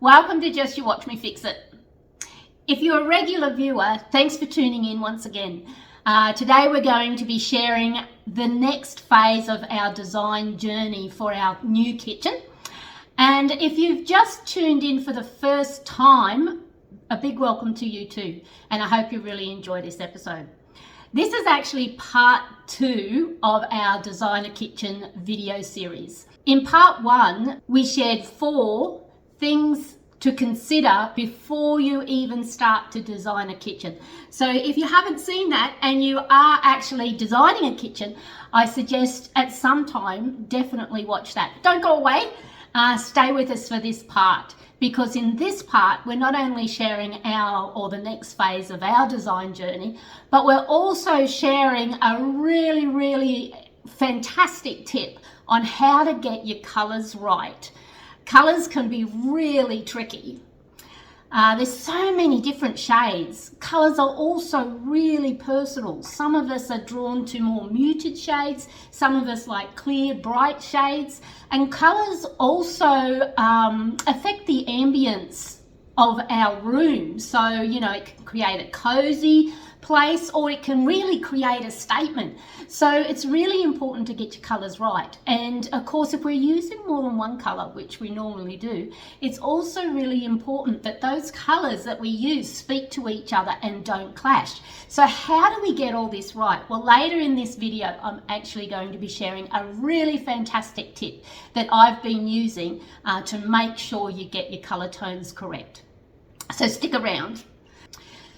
Welcome to Just You Watch Me Fix It. If you're a regular viewer, thanks for tuning in once again. Today we're going to be sharing the next phase of our design journey for our new kitchen. And if you've just tuned in for the first time, a big welcome to you too. And I hope you really enjoy this episode. This is actually part 2 of our designer kitchen video series. In part 1, we shared 4 things to consider before you even start to design a kitchen. So if you haven't seen that and you are actually designing a kitchen, I suggest at some time definitely watch that. Don't go away, stay with us for this part, because in this part we're not only sharing the next phase of our design journey, but we're also sharing a really fantastic tip on how to get your colors right. Colors can be really tricky. There's so many different shades. Colors are also really personal. Some of us are drawn to more muted shades. Some of us like clear, bright shades. And colors also affect the ambience of our room. So, it can create a cozy place, or it can really create a statement. So it's really important to get your colors right. And of course, if we're using more than one color, which we normally do, it's also really important that those colors that we use speak to each other and don't clash. So how do we get all this right? Well, later in this video, I'm actually going to be sharing a really fantastic tip that I've been using to make sure you get your color tones correct. So stick around.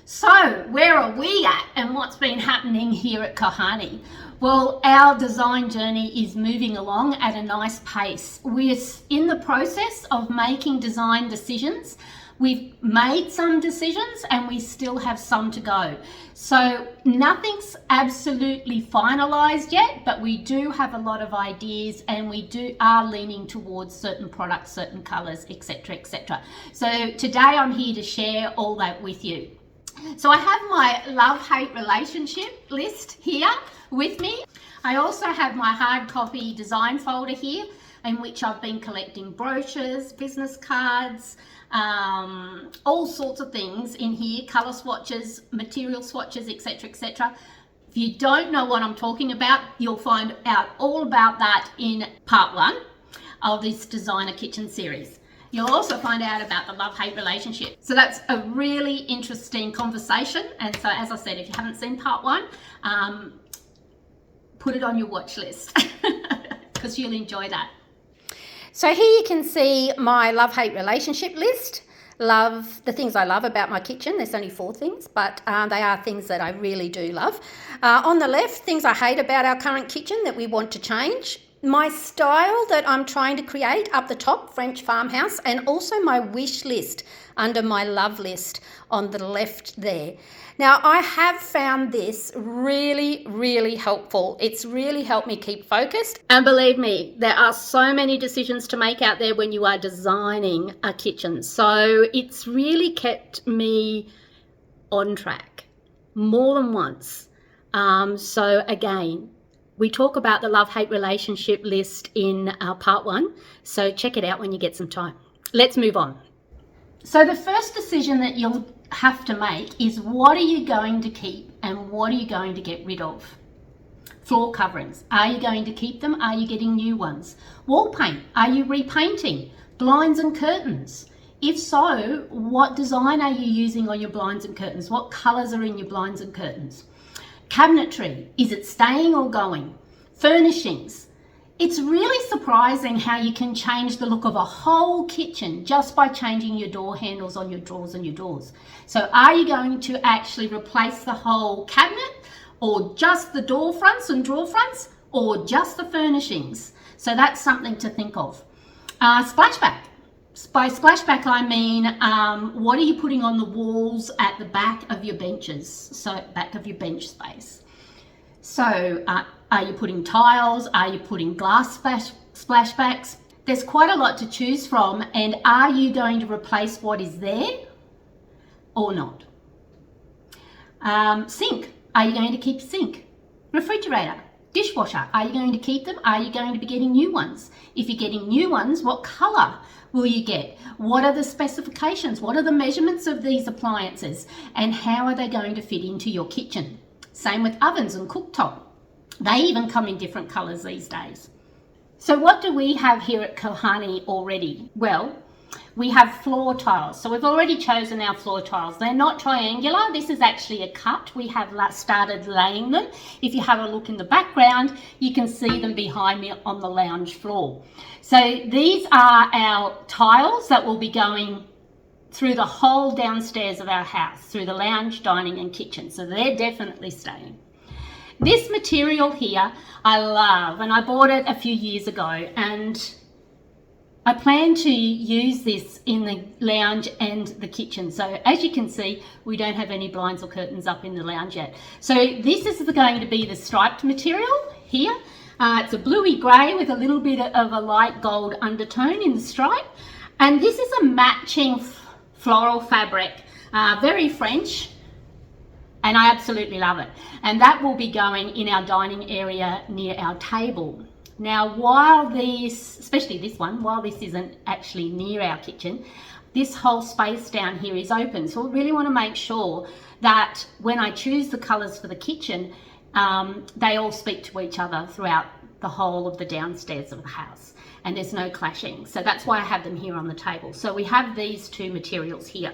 So where are we at and what's been happening here at Kohanie? Well, our design journey is moving along at a nice pace. We're in the process of making design decisions. We've made some decisions and we still have some to go. So nothing's absolutely finalized yet, but we do have a lot of ideas and we are leaning towards certain products, certain colors, etc., etc. So today I'm here to share all that with you. So I have my love-hate relationship list here with me. I also have my hard copy design folder here, in which I've been collecting brochures, business cards, all sorts of things in here, color swatches, material swatches, etc., etc. If you don't know what I'm talking about, you'll find out all about that in part 1 of this designer kitchen series. You'll also find out about the love-hate relationship. So that's a really interesting conversation. And so, as I said, if you haven't seen part 1, put it on your watch list because you'll enjoy that. So here you can see my love-hate relationship list. The things I love about my kitchen. There's only 4 things, but they are things that I really do love. On the left, things I hate about our current kitchen that we want to change. My style that I'm trying to create up the top, French farmhouse, and also my wish list under my love list on the left there. Now, I have found this really helpful. It's really helped me keep focused. And believe me, there are so many decisions to make out there when you are designing a kitchen. So it's really kept me on track more than once. So again, we talk about the love-hate relationship list in our part 1, so check it out when you get some time. Let's move on. So the first decision that you'll have to make is, what are you going to keep and what are you going to get rid of? Floor coverings, are you going to keep them? Are you getting new ones? Wall paint, are you repainting? Blinds and curtains. If so, what design are you using on your blinds and curtains? What colors are in your blinds and curtains? Cabinetry, is it staying or going? Furnishings. It's really surprising how you can change the look of a whole kitchen just by changing your door handles on your drawers and your doors. So are you going to actually replace the whole cabinet, or just the door fronts and drawer fronts, or just the furnishings? So that's something to think of. Splashback. By splashback, I mean, what are you putting on the walls at the back of your benches, so back of your bench space? So are you putting tiles? Are you putting glass splashbacks? There's quite a lot to choose from, and are you going to replace what is there or not? Sink. Are you going to keep sink? Refrigerator. dishwasher. Are you going to keep them? Are you going to be getting new ones? If you're getting new ones, what color will you get? What are the specifications? What are the measurements of these appliances? And how are they going to fit into your kitchen? Same with ovens and cooktop. They even come in different colors these days. So what do we have here at Kohanie already? Well, we have floor tiles. So we've already chosen our floor tiles. They're not triangular. This is actually a cut. We have started laying them. If you have a look in the background, you can see them behind me on the lounge floor. So these are our tiles that will be going through the whole downstairs of our house, through the lounge, dining and kitchen. So they're definitely staying. This material here I love, and I bought it a few years ago, and I plan to use this in the lounge and the kitchen. So as you can see, we don't have any blinds or curtains up in the lounge yet. So this is going to be the striped material here. It's a bluey grey with a little bit of a light gold undertone in the stripe. And this is a matching floral fabric, very French. And I absolutely love it. And that will be going in our dining area near our table. Now, while these, especially this one, while this isn't actually near our kitchen, this whole space down here is open. So we really want to make sure that when I choose the colours for the kitchen, they all speak to each other throughout the whole of the downstairs of the house. And there's no clashing. So that's why I have them here on the table. So we have these two materials here.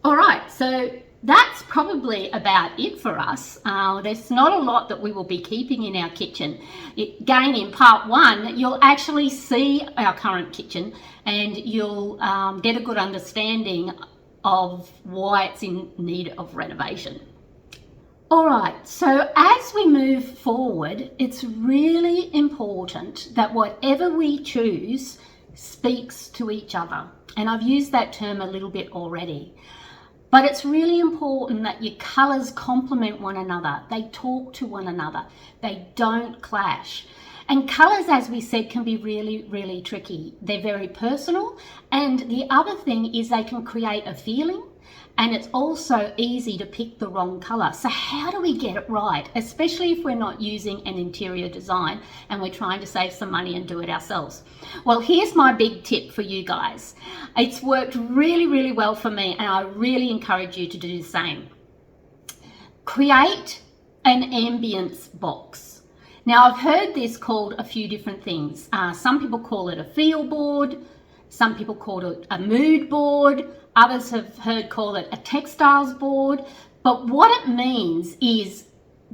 All right, so that's probably about it for us. There's not a lot that we will be keeping in our kitchen. Again, in part one, you'll actually see our current kitchen and you'll get a good understanding of why it's in need of renovation. All right, so as we move forward, it's really important that whatever we choose speaks to each other. And I've used that term a little bit already. But it's really important that your colours complement one another. They talk to one another. They don't clash. And colours, as we said, can be really, really tricky. They're very personal. And the other thing is they can create a feeling. And it's also easy to pick the wrong colour. So how do we get it right? Especially if we're not using an interior design and we're trying to save some money and do it ourselves. Well, here's my big tip for you guys. It's worked really, really well for me, and I really encourage you to do the same. Create an ambience box. Now, I've heard this called a few different things. Some people call it a feel board. Some people call it a mood board. Others have heard call it a textiles board. But what it means is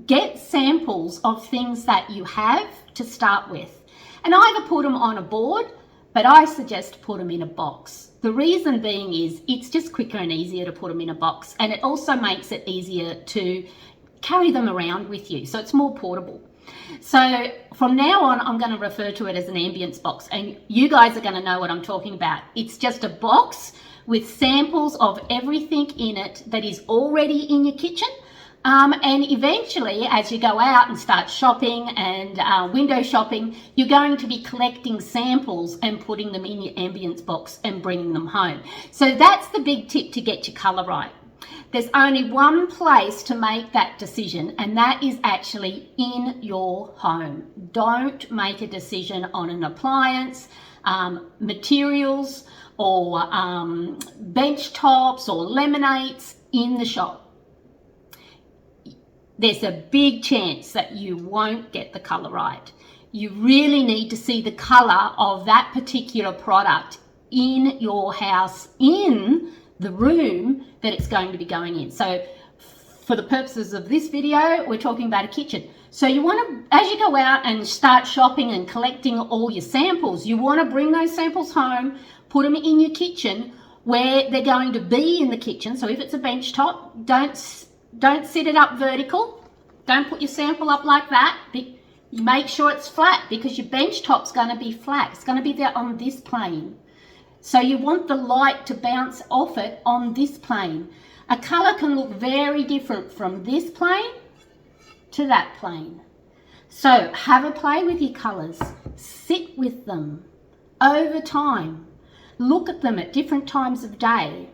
get samples of things that you have to start with. And either put them on a board, but I suggest put them in a box. The reason being is it's just quicker and easier to put them in a box, and it also makes it easier to carry them around with you. So it's more portable. So from now on, I'm going to refer to it as an ambience box, and you guys are going to know what I'm talking about. It's just a box with samples of everything in it that is already in your kitchen. And eventually, as you go out and start shopping and window shopping, you're going to be collecting samples and putting them in your ambience box and bringing them home. So that's the big tip to get your colour right. There's only one place to make that decision, and that is actually in your home. Don't make a decision on an appliance, materials, or bench tops or laminates in the shop. There's a big chance that you won't get the colour right. You really need to see the colour of that particular product in your house, in the room that it's going to be going in. So for the purposes of this video, we're talking about a kitchen. So you want to, as you go out and start shopping and collecting all your samples, you want to bring those samples home, put them in your kitchen where they're going to be in the kitchen. So if it's a bench top, don't sit it up vertical. Don't put your sample up like that. You make sure it's flat, because your bench top's going to be flat. It's going to be there on this plane. So you want the light to bounce off it on this plane. A colour can look very different from this plane to that plane. So have a play with your colours. Sit with them over time. Look at them at different times of day.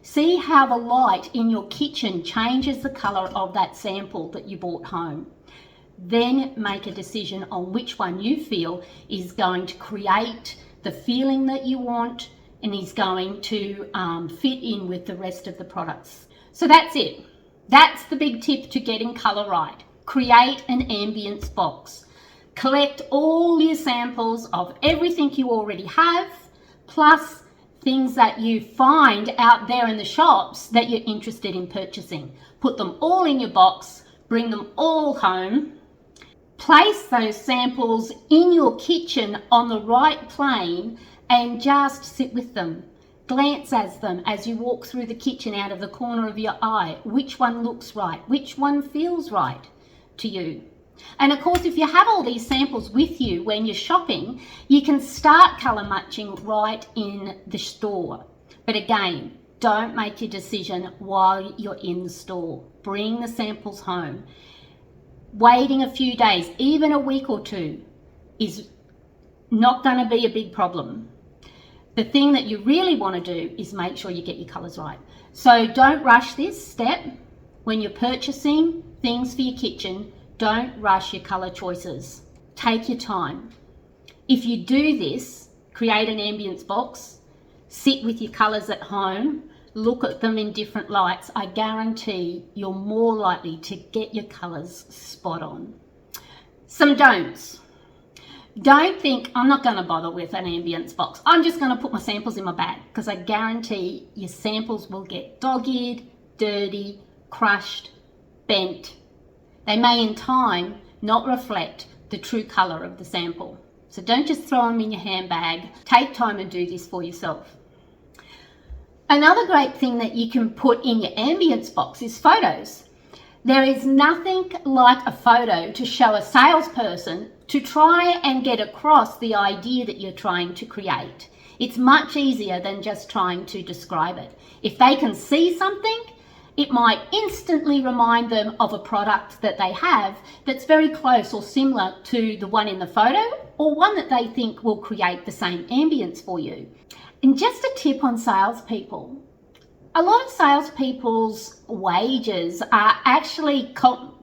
See how the light in your kitchen changes the colour of that sample that you brought home. Then make a decision on which one you feel is going to create the feeling that you want and is going to fit in with the rest of the products. So that's it. That's the big tip to getting colour right. Create an ambience box. Collect all your samples of everything you already have, plus things that you find out there in the shops that you're interested in purchasing. Put them all in your box, bring them all home, place those samples in your kitchen on the right plane and just sit with them. Glance at them as you walk through the kitchen out of the corner of your eye. Which one looks right? Which one feels right to you? And of course, if you have all these samples with you when you're shopping, you can start colour matching right in the store. But again, don't make your decision while you're in the store. Bring the samples home. Waiting a few days, even a week or two, is not going to be a big problem. The thing that you really want to do is make sure you get your colours right. So don't rush this step. When you're purchasing things for your kitchen, don't rush your colour choices. Take your time. If you do this, create an ambience box, sit with your colours at home, look at them in different lights, I guarantee you're more likely to get your colours spot on. Some don'ts. Don't think, I'm not going to bother with an ambience box. I'm just going to put my samples in my bag, because I guarantee your samples will get dog-eared, dirty, crushed, bent. They may in time not reflect the true colour of the sample. So don't just throw them in your handbag. Take time and do this for yourself. Another great thing that you can put in your ambience box is photos. There is nothing like a photo to show a salesperson to try and get across the idea that you're trying to create. It's much easier than just trying to describe it. If they can see something, it might instantly remind them of a product that they have that's very close or similar to the one in the photo, or one that they think will create the same ambience for you. And just a tip on salespeople. A lot of salespeople's wages are actually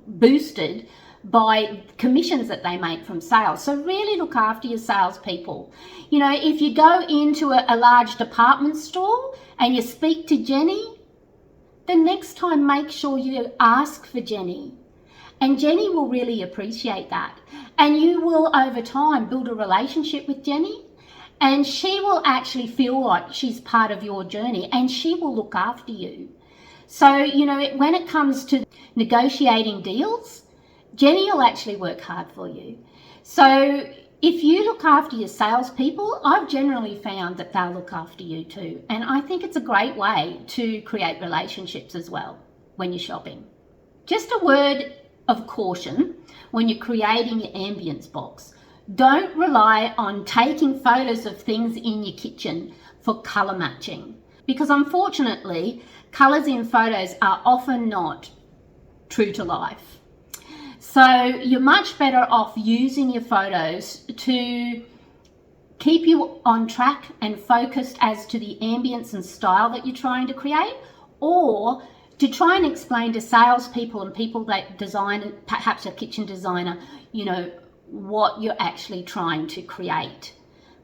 boosted by commissions that they make from sales. So really look after your salespeople. You know, if you go into a large department store and you speak to Jenny, the next time make sure you ask for Jenny. And Jenny will really appreciate that. And you will over time build a relationship with Jenny. And she will actually feel like she's part of your journey, and she will look after you. So, you know, when it comes to negotiating deals, Jenny will actually work hard for you. So if you look after your salespeople, I've generally found that they'll look after you too. And I think it's a great way to create relationships as well when you're shopping. Just a word of caution when you're creating your ambience box. Don't rely on taking photos of things in your kitchen for colour matching, because unfortunately, colours in photos are often not true to life. So you're much better off using your photos to keep you on track and focused as to the ambience and style that you're trying to create, or to try and explain to salespeople and people that design, perhaps a kitchen designer, you know, what you're actually trying to create,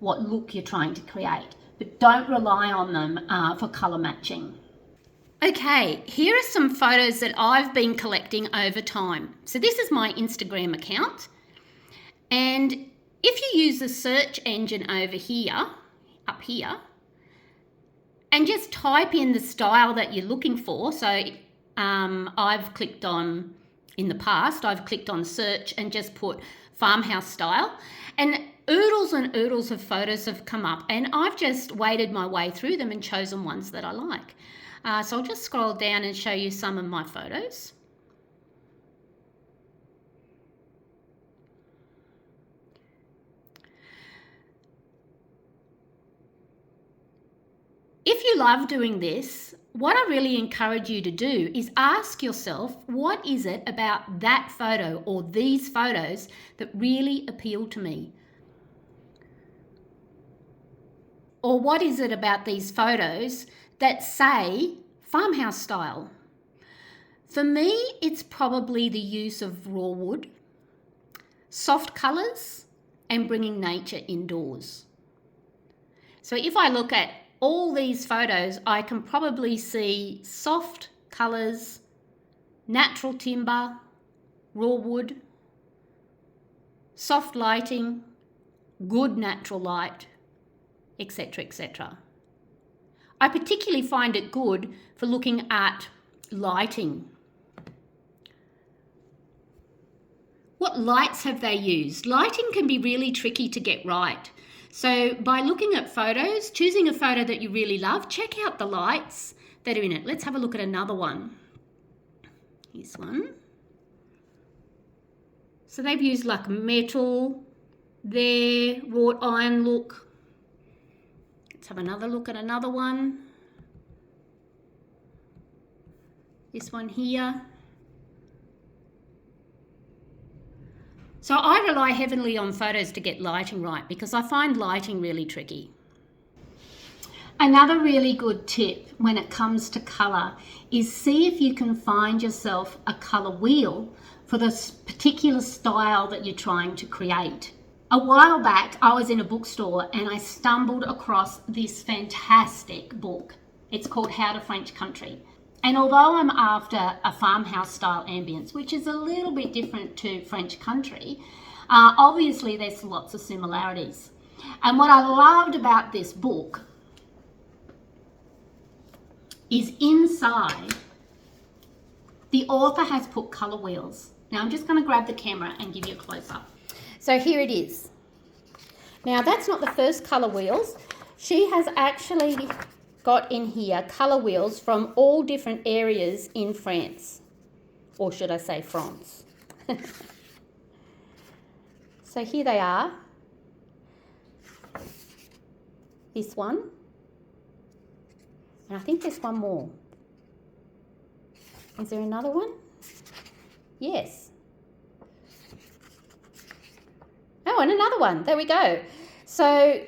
what look you're trying to create, but don't rely on them for colour matching. Okay, here are some photos that I've been collecting over time. So this is my Instagram account, and if you use the search engine over here, up here, and just type in the style that you're looking for, so I've clicked on, in the past, I've clicked on search and just put farmhouse style, and oodles and oodles of photos have come up, and I've just waded my way through them and chosen ones that I like. So I'll just scroll down and show you some of my photos. If you love doing this, what I really encourage you to do is ask yourself, what is it about that photo or these photos that really appeal to me? Or what is it about these photos that say farmhouse style? For me, it's probably the use of raw wood. soft colours, and bringing nature indoors. So if I look at all these photos, I can probably see soft colours, natural timber, raw wood, soft lighting, good natural light, etc., etc. I particularly find it good for looking at lighting. What lights have they used? Lighting can be really tricky to get right. So by looking at photos, choosing a photo that you really love, check out the lights that are in it. Let's have a look at another one. Here's one. So they've used like metal there, wrought iron look. Let's have another look at another one. This one here. So I rely heavily on photos to get lighting right because I find lighting really tricky. Another really good tip when it comes to colour is see if you can find yourself a colour wheel for this particular style that you're trying to create. A while back, I was in a bookstore and I stumbled across this fantastic book. It's called How to French Country. And although I'm after a farmhouse style ambience, which is a little bit different to French country, obviously there's lots of similarities. And what I loved about this book is inside, the author has put colour wheels. Now I'm just going to grab the camera and give you a close-up. So here it is. Now that's not the first colour wheels. She has actually got in here colour wheels from all different areas in France, or should I say France. So here they are. This one, and I think there's one more. Is there another one? Yes. Oh, and another one. There we go. So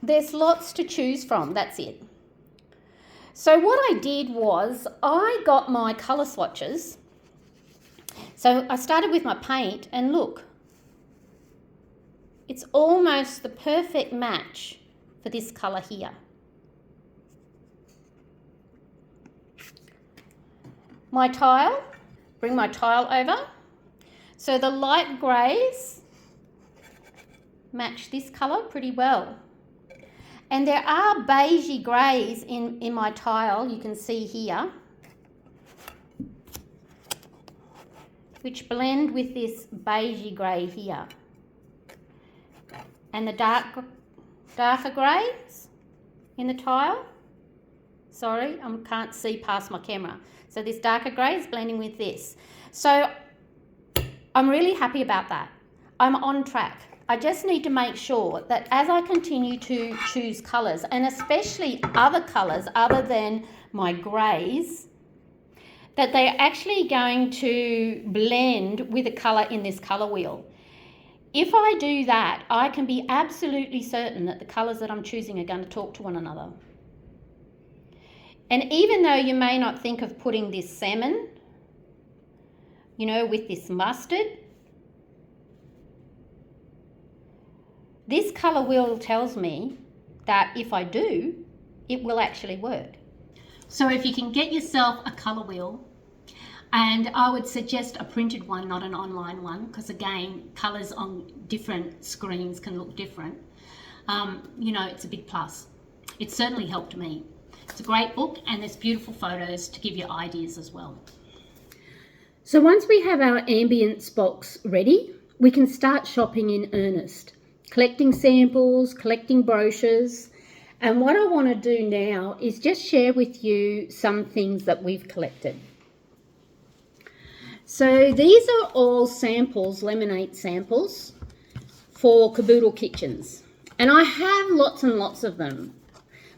there's lots to choose from, that's it. So what I did was I got my colour swatches. So I started with my paint and look, it's almost the perfect match for this colour here. My tile, bring my tile over. So the light greys match this colour pretty well. And there are beigey greys in my tile, you can see here, which blend with this beigey grey here. And the darker greys in the tile, sorry, I can't see past my camera. So this darker grey is blending with this. So I'm really happy about that. I'm on track. I just need to make sure that as I continue to choose colours, and especially other colours other than my greys, that they're actually going to blend with the colour in this colour wheel. If I do that, I can be absolutely certain that the colours that I'm choosing are going to talk to one another. And even though you may not think of putting this salmon, you know, with this mustard, this colour wheel tells me that if I do, it will actually work. So if you can get yourself a colour wheel, and I would suggest a printed one, not an online one, because again, colours on different screens can look different. You know, it's a big plus. It certainly helped me. It's a great book and there's beautiful photos to give you ideas as well. So once we have our ambience box ready, we can start shopping in earnest. Collecting samples, collecting brochures. And what I want to do now is just share with you some things that we've collected. So these are all samples, laminate samples for caboodle kitchens. And I have lots and lots of them.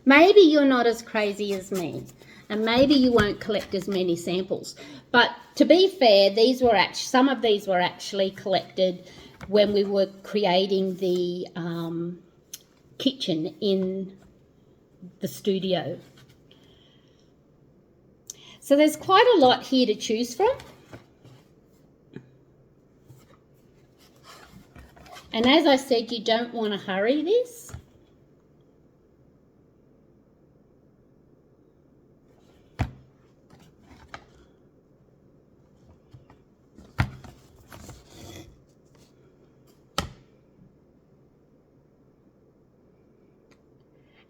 Maybe you're not as crazy as me, and maybe you won't collect as many samples. But to be fair, these were some of these were actually collected when we were creating the kitchen in the studio. So there's quite a lot here to choose from. And as I said, you don't want to hurry this.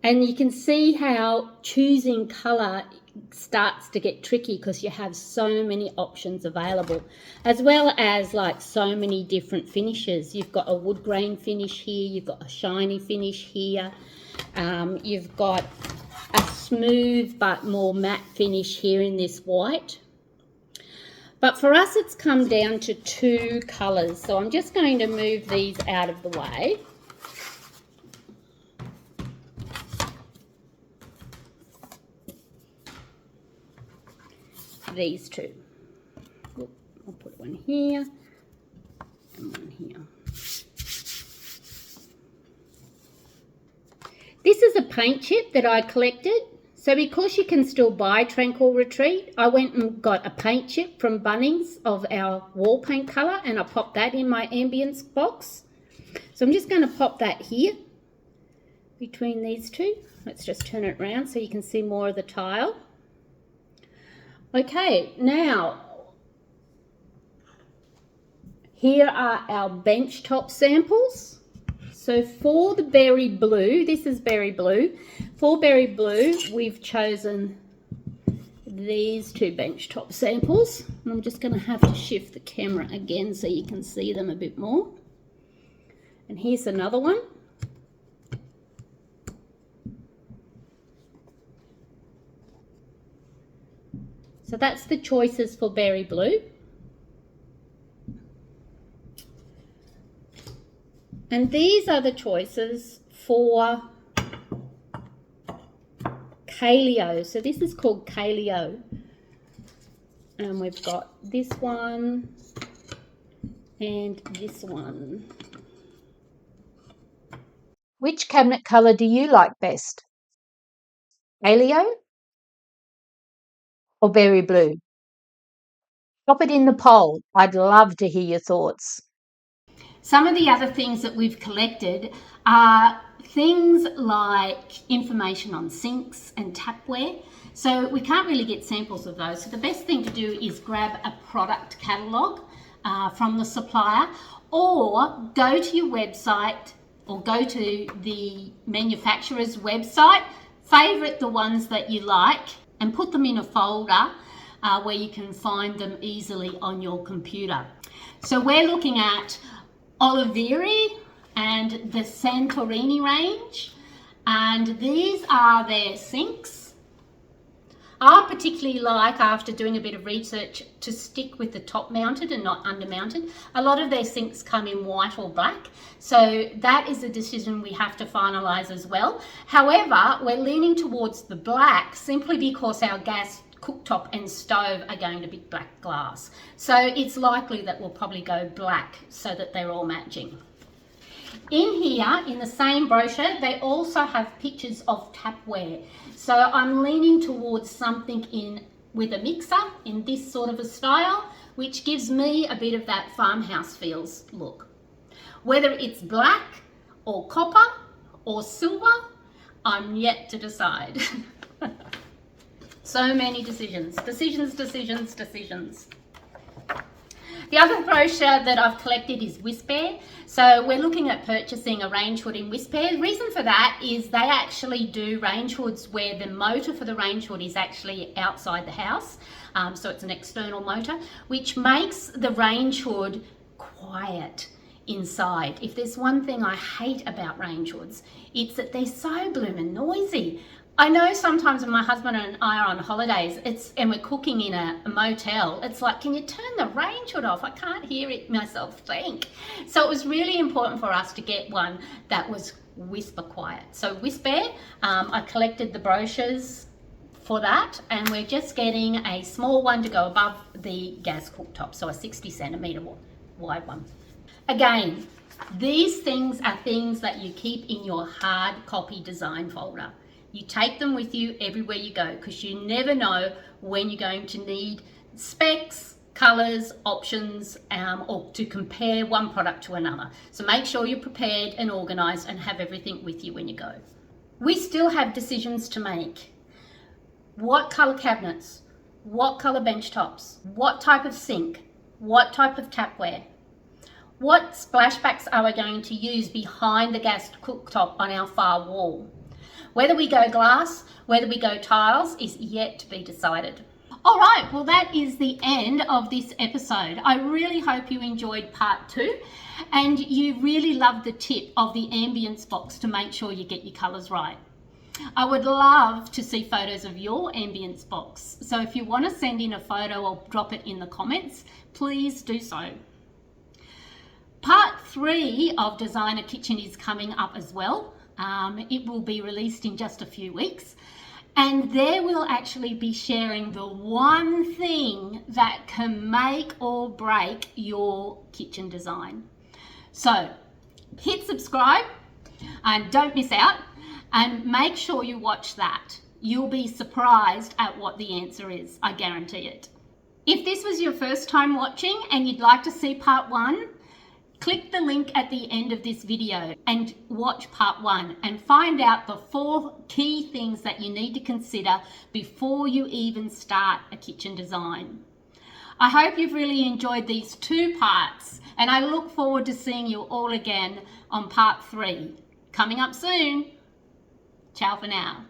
And you can see how choosing colour starts to get tricky because you have so many options available, as well as like so many different finishes. You've got a wood grain finish here, you've got a shiny finish here, you've got a smooth but more matte finish here in this white. But for us, it's come down to 2 colours. So I'm just going to move these out of the way. These 2. I'll put one here and one here. This is a paint chip that I collected. So because you can still buy Tranquil Retreat, I went and got a paint chip from Bunnings of our wall paint colour, and I popped that in my ambience box. So I'm just going to pop that here between these 2. Let's just turn it around so you can see more of the tile. Okay, now here are our benchtop samples. So for the berry blue, this is berry blue. For berry blue, we've chosen these 2 benchtop samples. And I'm just going to have to shift the camera again so you can see them a bit more. And here's another one. So that's the choices for berry blue. And these are the choices for Kaleo. So this is called Kaleo. And we've got this one and this one. Which cabinet colour do you like best? Kaleo or berry blue? Pop it in the poll. I'd love to hear your thoughts. Some of the other things that we've collected are things like information on sinks and tapware. So we can't really get samples of those. So the best thing to do is grab a product catalogue from the supplier, or go to your website or go to the manufacturer's website, favourite the ones that you like and put them in a folder where you can find them easily on your computer. So we're looking at Oliveri and the Santorini range, and these are their sinks. I particularly like, after doing a bit of research, to stick with the top mounted and not under mounted. A lot of their sinks come in white or black, so that is a decision we have to finalise as well. However, we're leaning towards the black simply because our gas cooktop and stove are going to be black glass. So it's likely that we'll probably go black so that they're all matching. In here, in the same brochure, they also have pictures of tapware. So I'm leaning towards something in with a mixer in this sort of a style, which gives me a bit of that farmhouse feels look. Whether it's black or copper or silver, I'm yet to decide. So many decisions. The other brochure that I've collected is Whisper. So we're looking at purchasing a range hood in Whisper. The reason for that is they actually do range hoods where the motor for the range hood is actually outside the house. So it's an external motor, which makes the range hood quiet inside. If there's one thing I hate about range hoods, it's that they're so blooming noisy. I know sometimes when my husband and I are on holidays and we're cooking in a motel, it's like, can you turn the range hood off? I can't hear it myself think. So it was really important for us to get one that was whisper quiet. So Whisper, I collected the brochures for that, and we're just getting a small one to go above the gas cooktop, so a 60 centimetre wide one. Again, these things are things that you keep in your hard copy design folder. You take them with you everywhere you go, because you never know when you're going to need specs colours, options, or to compare one product to another. So make sure you're prepared and organised and have everything with you when you go. We still have decisions to make. What colour cabinets? What colour benchtops? What type of sink? What type of tapware? What splashbacks are we going to use behind the gas cooktop on our far wall? Whether we go glass, whether we go tiles is yet to be decided. All right, well that is the end of this episode. I really hope you enjoyed part 2 and you really loved the tip of the ambience box to make sure you get your colours right. I would love to see photos of your ambience box. So if you want to send in a photo or drop it in the comments, please do so. Part 3 of Designer Kitchen is coming up as well. It will be released in just a few weeks. And there we'll actually be sharing the one thing that can make or break your kitchen design. So hit subscribe and don't miss out, and make sure you watch that. You'll be surprised at what the answer is, I guarantee it. If this was your first time watching and you'd like to see part 1, click the link at the end of this video and watch part 1 and find out the 4 key things that you need to consider before you even start a kitchen design. I hope you've really enjoyed these 2 parts, and I look forward to seeing you all again on part 3. Coming up soon. Ciao for now.